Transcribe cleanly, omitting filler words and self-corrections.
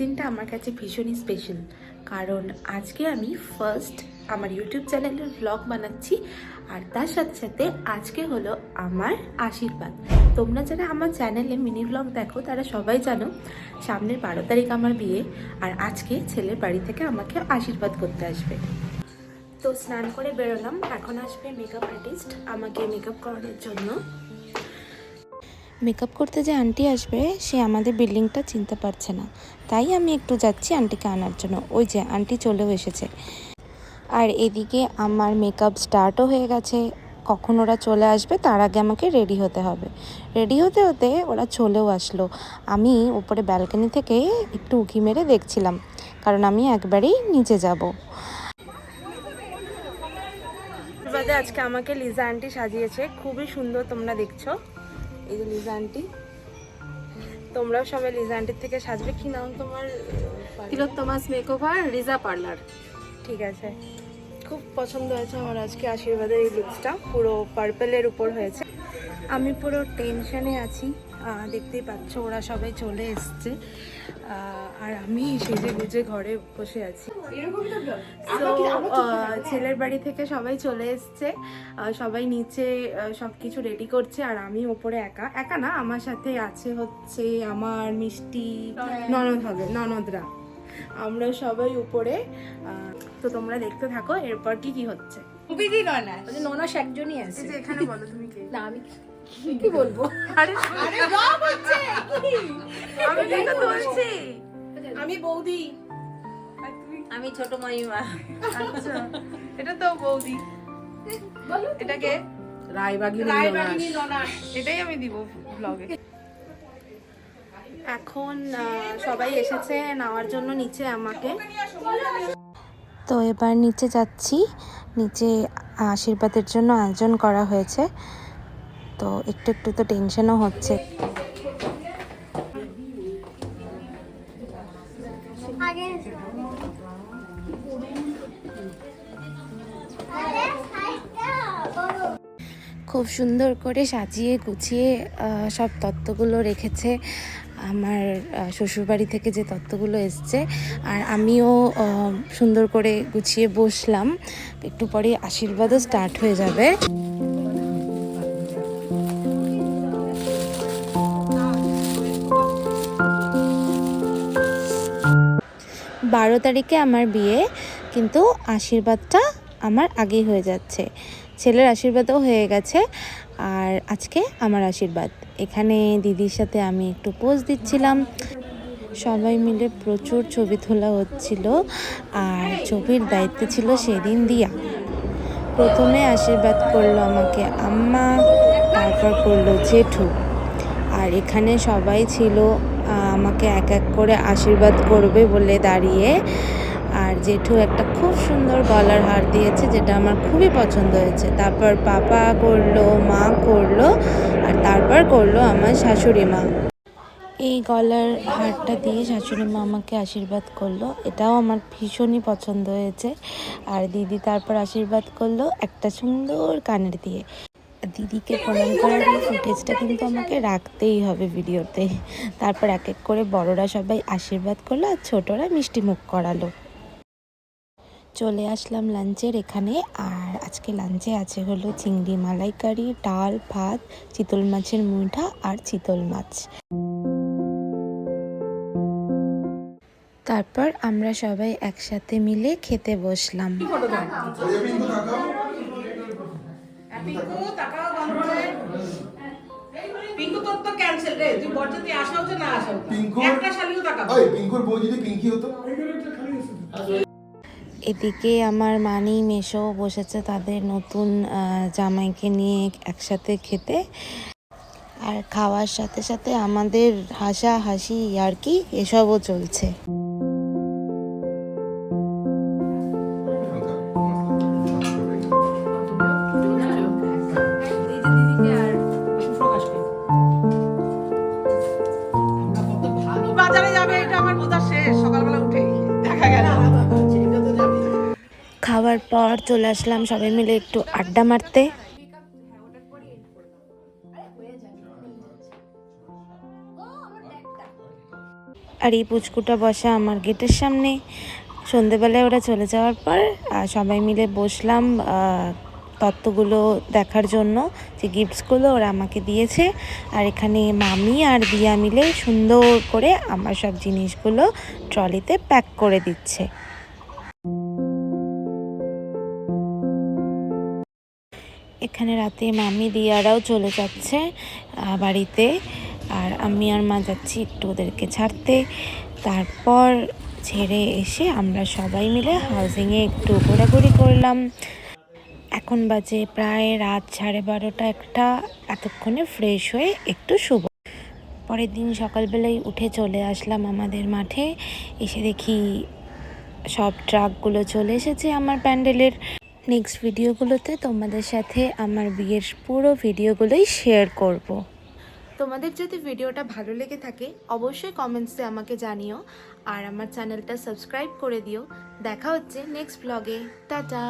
দিনটা আমার কাছে ভীষণই স্পেশাল, কারণ আজকে আমি ফার্স্ট আমার ইউটিউব চ্যানেলের ব্লগ বানাচ্ছি। আর তার সাথে সাথে আজকে হলো আমার আশীর্বাদ। তোমরা যারা আমার চ্যানেলে মিনি ব্লগ দেখো তারা সবাই জানো সামনের 12 তারিখ আমার বিয়ে, আর আজকে ছেলের বাড়ি থেকে আমাকে আশীর্বাদ করতে আসবে। তো স্নান করে বেরোলাম, এখন আসবে মেকআপ আর্টিস্ট আমাকে মেকআপ করানোর জন্য। মেকআপ করতে যে আন্টি আসবে সে আমাদের বিল্ডিংটা চিনতে পারছে না, তাই আমি একটু যাচ্ছি আন্টিকে আনার জন্য। ওই যে আন্টি চলেও এসেছে। আর এদিকে আমার মেকআপ স্টার্টও হয়ে গেছে। কখন ওরা চলে আসবে তার আগে আমাকে রেডি হতে হবে। রেডি হতে হতে ওরা চলেও আসলো। আমি উপরে ব্যালকনি থেকে একটু উঁকি মেরে দেখছিলাম, কারণ আমি একবারেই নিচে যাব। আজকে আমাকে লিজা আন্টি সাজিয়েছে, খুবই সুন্দর, তোমরা দেখছো। এই যে লিজা আন্টি, তোমরাও সবাই লিজা আন্টির থেকে সাজবে। কি নাম তোমার? তিলোত্তমাস মেকওভার, রিজা পার্লার। ঠিক আছে, খুব পছন্দ হয়েছে আমার আজকে আশীর্বাদের এই লুকসটা, পুরো পার্পেলের উপর হয়েছে। আমি পুরো টেনশনে আছি, দেখতেই পাচ্ছ ওরা সবাই চলে এসছে, আর আমি সেজে গুজে ঘরে বসে আছি। ছেলের বাড়ি থেকে সবাই চলে এসছে, সবাই নিচে সবকিছু রেডি করছে, আর আমি ওপরে একা একা না, আমার সাথে আছে হচ্ছে আমার মিষ্টি ননদ হবে, ননদরা, আমরা সবাই উপরে। তো তোমরা দেখতে থাকো এরপর কি কি হচ্ছে। ননাস একজনই আছে। এখানে বলো তুমি কে? না আমি কি বলবো? আরে আমি দেখো বলছি, আমি বৌদি, আমি ছোট মাইমা। আচ্ছা এটা তো বৌদি, এটাকে রায়বাগিনী ননাস। এটাই আমি দিব ব্লগে। এখন সবাই এসেছে নেওয়ার জন্য নিচে আমাকে। তো এবার নিচে যাচ্ছি। নিচে আশীর্বাদের জন্য আয়োজন করা হয়েছে, তো একটু একটু তো টেনশনও হচ্ছে। খুব সুন্দর করে সাজিয়ে গুছিয়ে সব তত্ত্বগুলো রেখেছে আমার শ্বশুরবাড়ি থেকে যে তত্ত্বগুলো এসছে, আর আমিও সুন্দর করে গুছিয়ে বসলাম। একটু পরে আশীর্বাদও স্টার্ট হয়ে যাবে। 12 তারিখে আমার বিয়ে, কিন্তু আশীর্বাদটা আমার আগেই হয়ে যাচ্ছে। ছেলের আশীর্বাদও হয়ে গেছে, আর আজকে আমার আশীর্বাদ। এখানে দিদির সাথে আমি একটু পোজ দিচ্ছিলাম, সবাই মিলে প্রচুর ছবি তোলা হচ্ছিল, আর ছবির দায়িত্বে ছিল সেদিন দিয়া। প্রথমে আশীর্বাদ করলো আমাকে আম্মা, তারপর করলো জেঠু, আর এখানে সবাই ছিল আমাকে এক এক করে আশীর্বাদ করবে বলে দাঁড়িয়ে। আর জেঠু একটা খুব সুন্দর গলার হার দিয়েছে, যেটা আমার খুবই পছন্দ হয়েছে। তারপর পাপা করলো, মা করলো, আর তারপর করলো আমার শাশুড়ি মা। এই গলার হারটা দিয়ে শাশুড়ি মা আমাকে আশীর্বাদ করলো, এটাও আমার ভীষণই পছন্দ হয়েছে। আর দিদি তারপর আশীর্বাদ করলো একটা সুন্দর কানের দিয়ে। দিদিকে প্রণাম করার এই ফুটেজটা কিন্তু আমাকে রাখতেই হবে ভিডিওতে। তারপর এক এক করে বড়রা সবাই আশীর্বাদ করলো, আর ছোটরা মিষ্টি মুখ করালো। চলে আসলাম লাঞ্চের এখানে, আর আজকে লাঞ্চে আছে হলো চিংড়ি মালাইকারি, ডাল, ভাত, চিতল মাছের মুঠা আর চিতল মাছ। তারপর আমরা সবাই একসাথে মিলে খেতে বসলাম। এদিকে আমার মানি মেশো বসেছে তাদের নতুন জামাইকে নিয়ে একসাথে খেতে, আর খাওয়ার সাথে সাথে আমাদের হাসাহাসি আর কি এসবও চলছে। খাওয়ার পর চলে আসলাম সবাই মিলে একটু আড্ডা মারতে। আর এই পুচকুটা বসা আমার গেটের সামনে। সন্ধেবেলায় ওরা চলে যাওয়ার পর সবাই মিলে বসলাম তত্ত্বগুলো দেখার জন্য, যে গিফটসগুলো ওরা আমাকে দিয়েছে। আর এখানে মামি আর দিয়া মিলে সুন্দর করে আমার সব জিনিসগুলো ট্রলিতে প্যাক করে দিচ্ছে। এখানে রাতে মামি দিয়ারাও চলে যাচ্ছে বাড়িতে, আর আমি আর মা যাচ্ছি একটু ওদেরকে ছাড়তে। তারপর ছেড়ে এসে আমরা সবাই মিলে হাউজিংয়ে একটু ঘোরাঘুরি করলাম। এখন বাজে প্রায় রাত 12:30 একটা। এতক্ষণে ফ্রেশ হয়ে একটু শুব। পরের দিন সকালবেলায় উঠে চলে আসলাম আমাদের মাঠে। এসে দেখি সব ট্রাকগুলো চলে এসেছে আমার প্যান্ডেলের। নেক্সট ভিডিওগুলোতে তোমাদের সাথে আমার বিয়ের পুরো ভিডিওগুলোই শেয়ার করব। তোমাদের যদি ভিডিওটা ভালো লেগে থাকে অবশ্যই কমেন্টসে আমাকে জানিও, আর আমার চ্যানেলটা সাবস্ক্রাইব করে দিও। দেখা হচ্ছে নেক্সট ব্লগে। টাটা।